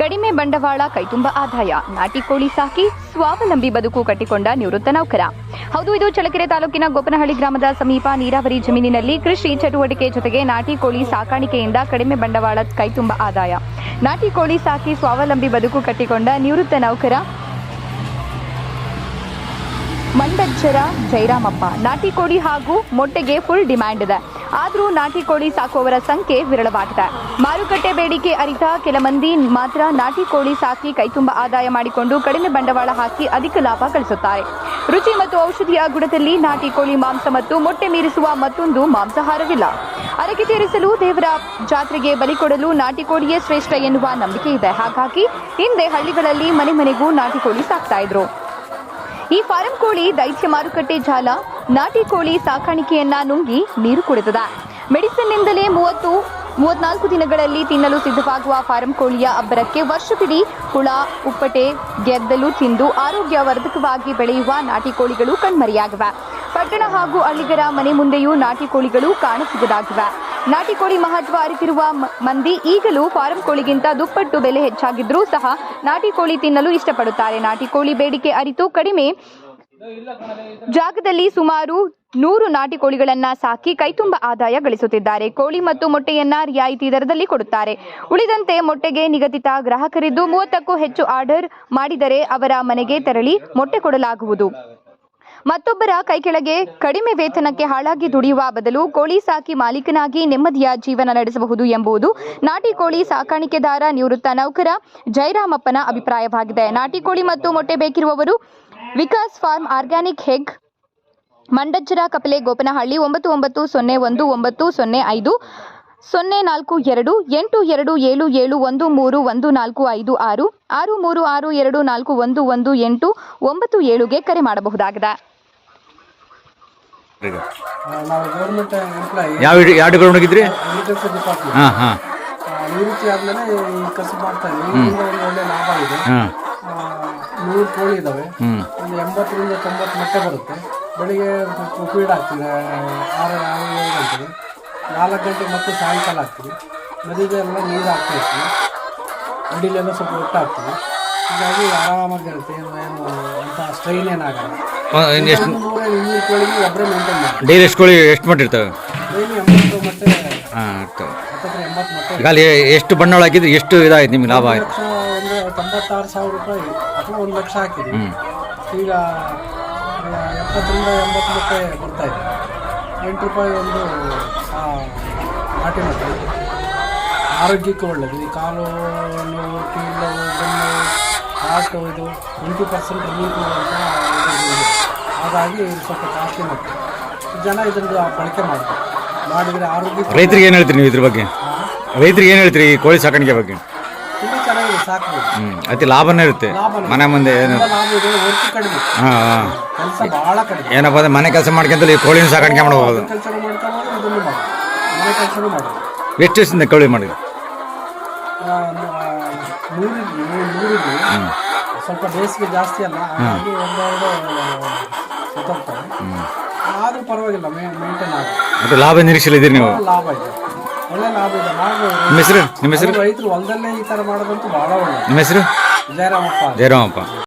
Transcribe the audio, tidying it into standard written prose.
ಕಡಿಮೆ ಬಂಡವಾಳ ಕೈತುಂಬ ಆದಾಯ. ನಾಟಿ ಕೋಳಿ ಸಾಕಿ ಸ್ವಾವಲಂಬಿ ಬದುಕು ಕಟ್ಟಿಕೊಂಡ ನಿವೃತ್ತ ನೌಕರ. ಹೌದು, ಇದು ಚಳ್ಳಕೆರೆ ತಾಲೂಕಿನ ಗೋಪನಹಳ್ಳಿ ಗ್ರಾಮದ ಸಮೀಪ ನೀರಾವರಿ ಜಮೀನಿನಲ್ಲಿ ಕೃಷಿ ಚಟುವಟಿಕೆ ಜೊತೆಗೆ ನಾಟಿ ಕೋಳಿ ಸಾಕಾಣಿಕೆಯಿಂದ ಕಡಿಮೆ ಬಂಡವಾಳ ಕೈತುಂಬ ಆದಾಯ. ನಾಟಿ ಕೋಳಿ ಸಾಕಿ ಸ್ವಾವಲಂಬಿ ಬದುಕು ಕಟ್ಟಿಕೊಂಡ ನಿವೃತ್ತ ನೌಕರ ಮಂಡಜ್ಜರ ಜೈರಾಮಪ್ಪ. ನಾಟಿ ಕೋಳಿ ಹಾಗೂ ಮೊಟ್ಟೆಗೆ ಫುಲ್ ಡಿಮ್ಯಾಂಡ್ ಇದೆ. ಆದರೂ ನಾಟಿ ಕೋಳಿ ಸಾಕುವವರ ಸಂಖ್ಯೆ ವಿರಳವಾಗಿದೆ. ಮಾರುಕಟ್ಟೆ ಬೇಡಿಕೆ ಅರಿತ ಕೆಲ ಮಂದಿ ಮಾತ್ರ ನಾಟಿ ಕೋಳಿ ಸಾಕಿ ಕೈತುಂಬ ಆದಾಯ ಮಾಡಿಕೊಂಡು ಕಡಿಮೆ ಬಂಡವಾಳ ಹಾಕಿ ಅಧಿಕ ಲಾಭ ಗಳಿಸುತ್ತಾರೆ. ರುಚಿ ಮತ್ತು ಔಷಧಿಯ ಗುಣದಲ್ಲಿ ನಾಟಿ ಕೋಳಿ ಮಾಂಸ ಮತ್ತು ಮೊಟ್ಟೆ ಮೀರಿಸುವ ಮತ್ತೊಂದು ಮಾಂಸಾಹಾರವಿಲ್ಲ. ಹರಕೆ ತೀರಿಸಲು ದೇವರ ಜಾತ್ರೆಗೆ ಬಲಿ ಕೊಡಲು ನಾಟಿ ಕೋಳಿಯೇ ಶ್ರೇಷ್ಠ ಎನ್ನುವ ನಂಬಿಕೆ ಇದೆ. ಹಾಗಾಗಿ ಹಿಂದೆ ಹಳ್ಳಿಗಳಲ್ಲಿ ಮನೆ ಮನೆಗೂ ನಾಟಿ ಕೋಳಿ ಸಾಕ್ತಾ ಇದ್ರು. ಈ ಫಾರಂ ಕೋಳಿ ದೈತ್ಯ ಮಾರುಕಟ್ಟೆ ಜಾಲ ನಾಟಿ ಕೋಳಿ ಸಾಕಾಣಿಕೆಯನ್ನ ನುಂಗಿ ನೀರು ಕುಡಿತದೆ. ಮೆಡಿಸಿನ್ನಿಂದಲೇ 34 ದಿನಗಳಲ್ಲಿ ತಿನ್ನಲು ಸಿದ್ಧವಾಗುವ ಫಾರಂ ಕೋಳಿಯ ಅಬ್ಬರಕ್ಕೆ ವರ್ಷವಿಡೀ ಹುಳ, ಉಪ್ಪಟೆ, ಗೆದ್ದಲು ತಿಂದು ಆರೋಗ್ಯವರ್ಧಕವಾಗಿ ಬೆಳೆಯುವ ನಾಟಿ ಕೋಳಿಗಳು ಕಣ್ಮರೆಯಾಗಿವೆ. ಪಟ್ಟಣ ಹಾಗೂ ಹಳ್ಳಿಗರ ಮನೆ ಮುಂದೆಯೂ ನಾಟಿ ಕೋಳಿಗಳು ಕಾಣಸಿಗದಾಗಿವೆ. ನಾಟಿ ಕೋಳಿ ಮಹತ್ವ ಅರಿತಿರುವ ಮಂದಿ ಈಗಲೂ ಫಾರಂ ಕೋಳಿಗಿಂತ ದುಪ್ಪಟ್ಟು ಬೆಲೆ ಹೆಚ್ಚಾಗಿದ್ರೂ ಸಹ ನಾಟಿ ಕೋಳಿ ತಿನ್ನಲು ಇಷ್ಟಪಡುತ್ತಾರೆ. ನಾಟಿ ಕೋಳಿ ಬೇಡಿಕೆ ಅರಿತು ಕಡಿಮೆ ಜಾಗದಲ್ಲಿ ಸುಮಾರು 100 ನಾಟಿ ಕೋಳಿಗಳನ್ನ ಸಾಕಿ ಕೈತುಂಬ ಆದಾಯ ಗಳಿಸುತ್ತಿದ್ದಾರೆ. ಕೋಳಿ ಮತ್ತು ಮೊಟ್ಟೆಯನ್ನ ರಿಯಾಯಿತಿ ದರದಲ್ಲಿ ಕೊಡುತ್ತಾರೆ. ಉಳಿದಂತೆ ಮೊಟ್ಟೆಗೆ ನಿಗದಿತ ಗ್ರಾಹಕರಿದ್ದು 30ಕ್ಕೂ ಹೆಚ್ಚು ಆರ್ಡರ್ ಮಾಡಿದರೆ ಅವರ ಮನೆಗೆ ತೆರಳಿ ಮೊಟ್ಟೆ ಕೊಡಲಾಗುವುದು. ಮತ್ತೊಬ್ಬರ ಕೈಕೆಳಗೆ ಕಡಿಮೆ ವೇತನಕ್ಕೆ ಹಾಳಾಗಿ ದುಡಿಯುವ ಬದಲು ಕೋಳಿ ಸಾಕಿ ಮಾಲೀಕನಾಗಿ ನೆಮ್ಮದಿಯ ಜೀವನ ನಡೆಸಬಹುದು ಎಂಬುದು ನಾಟಿ ಕೋಳಿ ಸಾಕಾಣಿಕೆದಾರ ನಿವೃತ್ತ ನೌಕರ ಜೈರಾಮಪ್ಪನ ಅಭಿಪ್ರಾಯವಾಗಿದೆ. ನಾಟಿ ಕೋಳಿ ಮತ್ತು ಮೊಟ್ಟೆ ಬೇಕಿರುವವರು ವಿಕಾಸ್ ಫಾರ್ಮ್ ಆರ್ಗ್ಯಾನಿಕ್ ಹೆಗ್, ಮಂಡಜ್ಜರ ಕಪಲೆ, ಗೋಪನಹಳ್ಳಿ 99011905 0428277131456 6362411897ಗೆ ಕರೆ ಮಾಡಬಹುದಾಗಿದೆ. ನಾವು ಗೌರ್ಮೆಂಟ್ ಎಂಪ್ಲಾಯಿ. ಯಾವ ಡಿಪಾರ್ಟ್ಮೆಂಟ್ ಹೋಗಿದ್ರಿ? Agriculture department. ಹಾಂ ಹಾಂ. ನಿವೃತ್ತಿ ಆದಮೇಲೆ ಈ ಕಸಬು ಮಾಡ್ತಾ ಇದ್ದೀವಿ. ಒಂದು ಒಳ್ಳೆ ಲಾಭ ಇದೆ. 100 ಕೋಳಿ ಇದ್ದಾವೆ. ಒಂದು 80ರಿಂದ 90 ಮೊಟ್ಟೆ ಬರುತ್ತೆ. ಬೆಳಿಗ್ಗೆ ಫೀಡ್ ಹಾಕ್ತೀವಿ 6-7 ಗಂಟೆಗೆ, 4 ಗಂಟೆಗೆ ಮತ್ತೆ ಸಾಯಂಕಾಲ ಹಾಕ್ತೀವಿ. ನದಿಗೆ ಎಲ್ಲ ನೀರು ಹಾಕ್ತಾ ಇರ್ತೀವಿ. ಅಡಿಲೆಲ್ಲ ಸ್ವಲ್ಪ ಒಟ್ಟು ಹಾಕ್ತೀವಿ. ಹೀಗಾಗಿ ಆರಾಮಾಗಿರುತ್ತೆ. ಏನು ಅಂತ ಸ್ಟ್ರೈನ್ ಏನಾಗಲ್ಲ. 100-200 ಕೋಳಿಗೆ ಒಬ್ಬರೇ ಮೇಂಟೈನ್ ಮಾಡಿ. ಡೈಲಿ ಎಷ್ಟು ಕೋಳಿ ಎಷ್ಟು ಮೊಟ್ಟೆ ಇರ್ತವೆ? ಡೈಲಿ 80 ಮೊಟ್ಟೆ. ಹಾಂ, ಇರ್ತವೆ. 80 ಮೊಟ್ಟೆ. ಈಗ ಅಲ್ಲಿ ಎಷ್ಟು ಬಂಡವಾಳ ಹಾಕಿದ್ರೆ ಎಷ್ಟು ಇದಾಯ್ತು ನಿಮ್ಗೆ ಲಾಭ ಆಯ್ತು? ಒಂದು 96,000 ರೂಪಾಯಿ ಅಥವಾ 1 ಲಕ್ಷ ಹಾಕಿದ್ವಿ. ಈಗ 70ರಿಂದ 80 ಮೊಟ್ಟೆ ಬರ್ತಾಯಿದೆ. 8 ರೂಪಾಯಿ ಒಂದು ನಾಟಿ ಮೊಟ್ಟೆ. ಆರೋಗ್ಯಕ್ಕೆ ಒಳ್ಳೆಯದು. ಈ ಕಾಲು ನೋವು, ಕೀಲು, ಬೆನ್ನು, ಹಾರ್ಟು ಇದು 20% ರಿಲೀಫ್ ಅಂತ ಹಾಗಾಗಿ ಸ್ವಲ್ಪ ಕಾಸ್ಟ್ಲಿ ಮೊಟ್ಟೆ. ಜನ ಇದನ್ನು ಬಳಕೆ ಮಾಡಿದರೆ ಆರೋಗ್ಯ. ರೈತರಿಗೆ ಏನು ಹೇಳ್ತೀರಿ ನೀವು ಇದ್ರ ಬಗ್ಗೆ? ರೈತರಿಗೆ ಏನು ಹೇಳ್ತೀರಿ ಈ ಕೋಳಿ ಸಾಕಾಣಿಕೆ ಬಗ್ಗೆ? ತುಂಬ ಚೆನ್ನಾಗಿದೆ, ಸಾಕ್ಬೋದು. ಅತಿ ಲಾಭನೇ ಇರುತ್ತೆ. ಮನೆ ಮುಂದೆ ಏನು ಲಾಭ ಇದೆ, ವರ್ಕ್ ಕಡಿಮೆ, ಕೆಲಸ ಭಾಳ ಕಡಿಮೆ. ಏನಪ್ಪ ಅಂದರೆ ಮನೆ ಕೆಲಸ ಮಾಡ್ಕೊಂತಲ್ಲಿ ಈ ಕೋಳಿನ ಸಾಕಾಣಿಕೆ ಮಾಡ್ಬೋದು. ಕೆಲಸ ಮಾಡ್ಕೊಬೋದು, ಇದನ್ನು ಮಾಡೋದು, ಮನೆ ಕೆಲಸನೂ ಮಾಡೋದು. ಎಷ್ಟು ದಿವಸದಿಂದ ಕೋಳಿ ಮಾಡಿ? 100 ಸ್ವಲ್ಪ ಬೇಸಿಗೆ ಜಾಸ್ತಿ ಅಲ್ಲ, ಹಾಗಾಗಿ 1-2 ಸತ್ತೋಗ್ತವೆ. ಆದರೂ ಪರವಾಗಿಲ್ಲ, ಮೇಂಟೈನ್ ಆಗುತ್ತೆ. ಮತ್ತು ಲಾಭ ನಿರೀಕ್ಷೆಲಿದ್ದೀರಿ ನೀವು? ಲಾಭ ಇದೆ, ಒಳ್ಳೆ ಲಾಭ ಇದೆ. ನಿಮ್ಮ ಹೆಸರು? ನಿಮ್ಮ ಹೆಸರು? ರೈತರು ಹೊಲದಲ್ಲೇ ಈ ಥರ ಮಾಡೋದಂತೂ ಭಾಳ ಒಳ್ಳೆ. ನಿಮ್ಮ ಹೆಸರು? ಜಯರಾಮಪ್ಪ. ಜಯರಾಮಪ್ಪ.